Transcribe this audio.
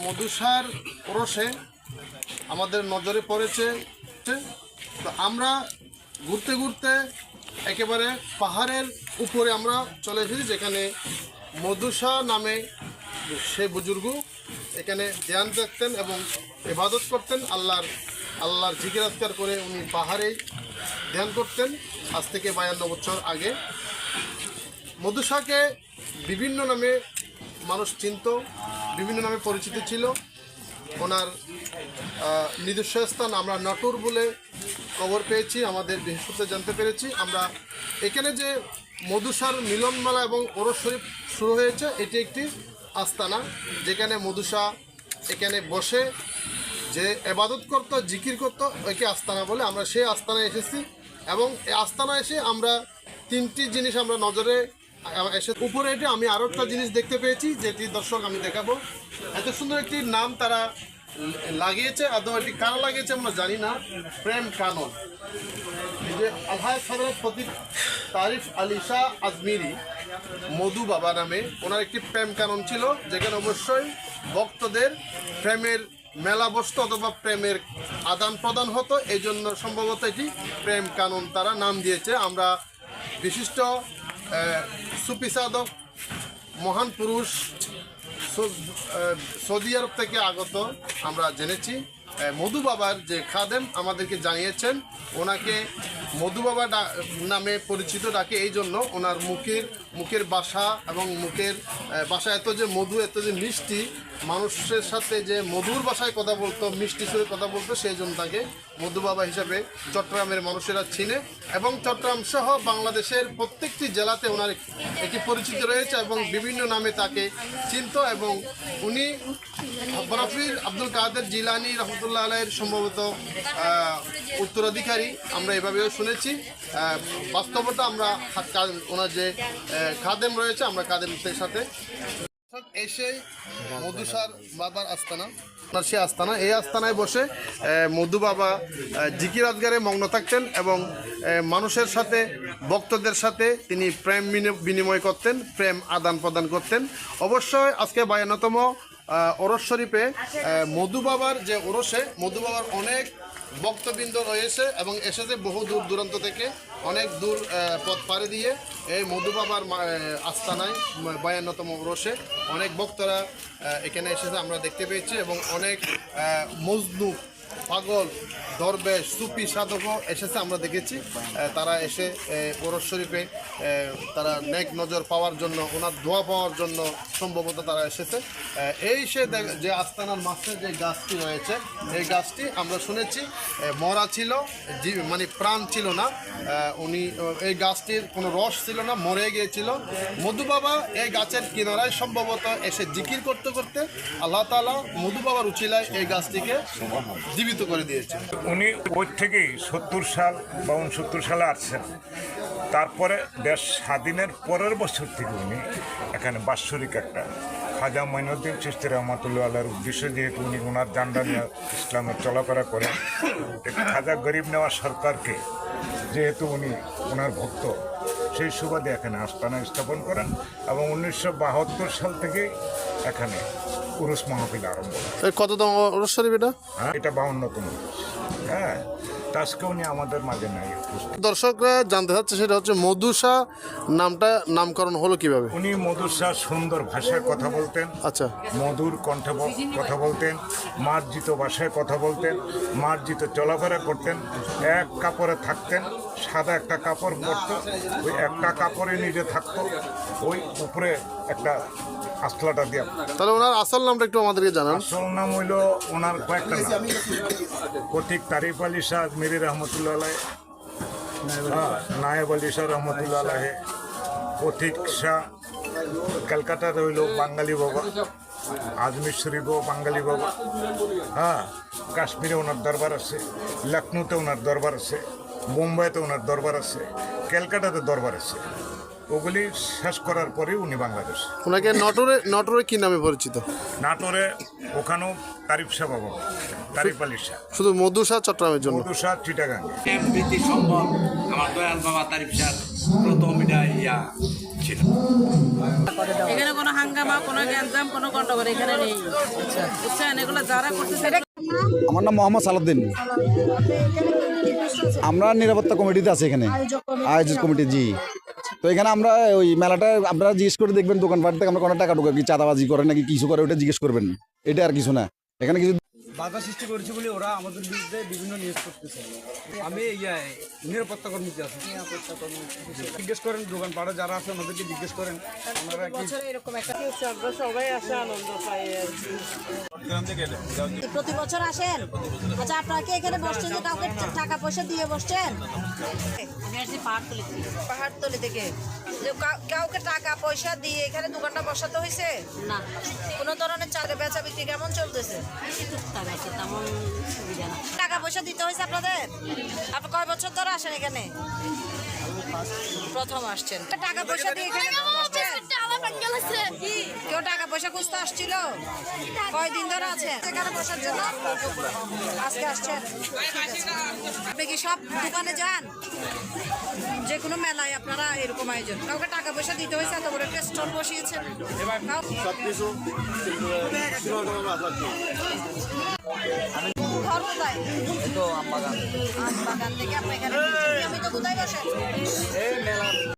মধুসার ওরসে আমাদের নজরে পড়েছে। তো আমরা ঘুরতে ঘুরতে একেবারে পাহাড়ের উপরে আমরা চলে এসেছি, যেখানে মধুসা নামে সে বুজুর্গ এখানে ধ্যান রাখতেন এবং ইবাদত করতেন। আল্লাহর জিকির আজকার করে উনি পাহাড়েই ধ্যান করতেন আজ থেকে 52 বছর আগে। মধুসাকে বিভিন্ন নামে মানুষ চিনত, বিভিন্ন নামে পরিচিত ছিল। ওনার নিজস্ব স্থান আমরা নাটুর বলে খবর পেয়েছি, আমাদের বৃহস্পতি জানতে পেরেছি। আমরা এখানে যে মধুসার মিলনমেলা এবং ওরস শরীফ শুরু হয়েছে, এটি একটি আস্তানা, যেখানে মধুসা এখানে বসে যে ইবাদত করতো, জিকির করতো, ওইকে আস্তানা বলে। আমরা সেই আস্তানায় এসেছি এবং এই আস্তানায় এসে আমরা তিনটি জিনিস আমরা নজরে এসে উপরে এটি আমি আরও একটা জিনিস দেখতে পেয়েছি, যেটি দর্শক আমি দেখাবো। এত সুন্দর একটি নাম তারা লাগিয়েছে, আদৌ এটি কারা লাগিয়েছে আমরা জানি না, প্রেম কানন। এই যে আলহাজ হযরত ফতিহ তারিফ আলী শাহ আজমিরি মধু বাবা নামে ওনার একটি প্রেম কানন ছিল, যেখানে অবশ্যই ভক্তদের প্রেমের মেলা বসত অথবা প্রেমের আদান প্রদান হতো। এই জন্য সম্ভবত এটি প্রেম কানন তারা নাম দিয়েছে। আমরা বিশিষ্ট সুফি সাধক মহান পুরুষ সৌদি আরব থেকে আগত আমরা জেনেছি। মধু বাবার যে খাদেম আমাদেরকে জানিয়েছেন, ওনাকে মধু বাবা নামে পরিচিত ডাকে এই জন্য ওনার মুখের ভাষা এবং মুখের ভাষা এত যে মধু, এত যে মিষ্টি, মানুষের সাথে যে মধুর ভাষায় কথা বলতো, মিষ্টি সুরে কথা বলতো, সেই জন্য তাকে মধু বাবা হিসাবে চট্টগ্রামের মানুষেরা চিনে। এবং চট্টগ্রাম সহ বাংলাদেশের প্রত্যেকটি জেলাতে ওনার একটি পরিচিতি রয়েছে এবং বিভিন্ন নামে তাকে চিনত। এবং উনি বরফির আব্দুল কাদের জিলানী রহমতুল্লাহ আলাইহির সম্ভবত উত্তরাধিকারী, আমরা এভাবেও শুনেছি। বাস্তবতা আমরা ওনার যে খাদেম রয়েছে, আমরা খাদেমদের সাথে এসে মধুসার বাবার আস্তানা, সে আস্তানা, এই আস্তানায় বসে মধু বাবা জিকির আজগারে মগ্ন থাকতেন এবং মানুষের সাথে, ভক্তদের সাথে তিনি প্রেম বিনিময় করতেন, প্রেম আদান প্রদান করতেন। অবশ্যই আজকে 52তম ওরস শরীফে মধু বাবার যে ওরসে মধু বাবার অনেক ভক্তবৃন্দ রয়েছে এবং এসেছে বহু দূর দূরান্ত থেকে, অনেক দূর পথ পাড়ি দিয়ে এই মধু বাবার আস্তানায় 52তম ওরসে অনেক ভক্তরা এখানে এসেছে আমরা দেখতে পেয়েছি। এবং অনেক মজনু, পাগল, দরবেশ, সুফি সাধকও এসেছে আমরা দেখেছি। তারা এসে ওরস শরীফে তারা নেক নজর পাওয়ার জন্য, ওনার দোয়া পাওয়ার জন্য সম্ভবত তারা এসেছে। এই সে যে আস্তানার মাঝে যে গাছটি রয়েছে, এই গাছটি আমরা শুনেছি মরা ছিল, মানে প্রাণ ছিল না। উনি এই গাছটির কোনো রস ছিল না, মরে গিয়েছিল। মধু বাবা এই গাছের কিনারায় সম্ভবত এসে জিকির করতে করতে আল্লাহ তাআলা মধু বাবার উচিলায় এই গাছটিকে জীবিত করে দিয়েছে। উনি ওই থেকেই 70 সাল বা 69 সালে আসছেন। তারপরে দেশ স্বাধীনের পরের বছর থেকে উনি এখানে বাৎসরিক একটা খাজা মঈনুদ্দিন চিশতি রহমাতুল্লাহ আলাইহির উদ্দেশ্যে, যেহেতু উনি ওনার জান্ডা নিয়ে ইসলামের চলাফেরা করেন, খাজা গরিব নেওয়া সরকারকে, যেহেতু উনি ওনার ভক্ত, সেই সুবাদে এখানে আস্তানা স্থাপন করেন এবং 1972 সাল থেকেই এখানে উরুস মাহফিল আরম্ভ। কততম ওরস শরীফ এটা? এটা 52তম। হ্যাঁ, আজকে উনি আমাদের মাঝে নাই। দর্শকরা জানতে চাচ্ছে সেটা হচ্ছে মধুসা নামটা নামকরণ হলো কিভাবে? উনি মধুসা সুন্দর ভাষায় কথা বলতেন, আচ্ছা, মধুর কণ্ঠে কথা বলতেন, মার্জিত ভাষায় কথা বলতেন, মার্জিত চলাফেরা করতেন, এক কাপড়ে থাকতেন, সাদা একটা কাপড় পরতো, ওই একটা কাপড়ে নিজে থাকতো, ওই উপরে একটা আসলাটা দিয়ে। তাহলে ওনার আসল নামটা একটু আমাদেরকে জানান। আসল নাম হইল ওনার কয়েকটা নাম। ফতিহ তারিফ আলী শাহ আজমিরি রহমতুল্লাহ আলাইহি, নায়েব আলী শাহ রহমতুল্লাহ আলাইহি, ফতিহ শাহ কলকাতার হইল বাঙালি বাবা, আজমির শরীফও বাঙালি বাবা। হ্যাঁ, কাশ্মীরে ওনার দরবার আছে, লখনৌতে ওনার দরবার আছে, মুম্বাইতে ওনার দরবার আছে, ক্যালকাটাতে দরবার আছে। ওগুলি শেষ করার পরে উনি বাংলাদেশ। ওনাকে নটরে কি নামে পরিচিত? নাটোরে ওখানেও তারিফ শাহ বাবা, তারিফ আলী শাহ। শুধু মধুসা চট্টগ্রামের জন্য? মধুসা চিটাগাং। সম্ভব আমার দয়াল বাবা তারিফ শাহ প্রথম পাচ্ছি না। এখানে কোনো হাঙ্গামা, কোনো গ্যাঞ্জাম, কোনো গন্ডগোল এখানে নেই। বুঝছেন, এগুলো যারা করতেছে। আমার নাম মোহাম্মদ সালাউদ্দিন। আমরা নিরাপত্তা কমিটিতে আছি এখানে, আয়োজক কমিটি। জি, তো এখানে আমরা ওই মেলাটা আপনারা জিজ্ঞেস করে দেখবেন দোকানপাট থেকে আমরা কোনো টাকা ঢোকা কি চাঁদাবাজি করে নাকি কিছু করে ওটা জিজ্ঞেস করবেন, এটা আর কিছু না। এখানে কিছু বাধা সৃষ্টি করেছে বলে ওরা আমাদের বিরুদ্ধে বিভিন্ন নিউজ করতেছে। আমি নিরাপত্তা কর্মীতে আছি। জিজ্ঞেস করেন দোকানপাড়ে যারা আছে ওনাদেরকে জিজ্ঞেস করেন ওনারা কি সবাই আসে, আনন্দ পায়। প্রতি বছর আসেন? আচ্ছা, আপনারা কি এখানে বসছেন যে কাউকে টাকা পয়সা দিয়ে বসছেন? পাহাড়তলি থেকে যে কাউকে টাকা পয়সা দিয়ে এখানে দোকানটা বসাতে হয়েছে না? কোনো ধরনের চালে বেচা বিক্রি কেমন চলতেছে? টাকা পয়সা দিতে হয়েছে আপনাদের? আপনি কয় বছর ধরে আসেন এখানে? প্রথম আসছেন। টাকা পয়সা দিয়ে এখানে বসছেন? কেউ টাকা পয়সা খুঁজতে আসছিল? কয়দিন ধরে আছেন এখানে বসার জন্য? আজকে আসছেন? আপনি কি সব দোকানে যান? যে কোনো মেলায় আপনারা এরকম আয়োজন, কাউকে টাকা পয়সা দিতে হয়েছে এত বড় একটা স্টল বসিয়েছেন? ঘর কোথায়? আমবাগান থেকে আপনি এখানে? আমি তো কোথায় বসেন?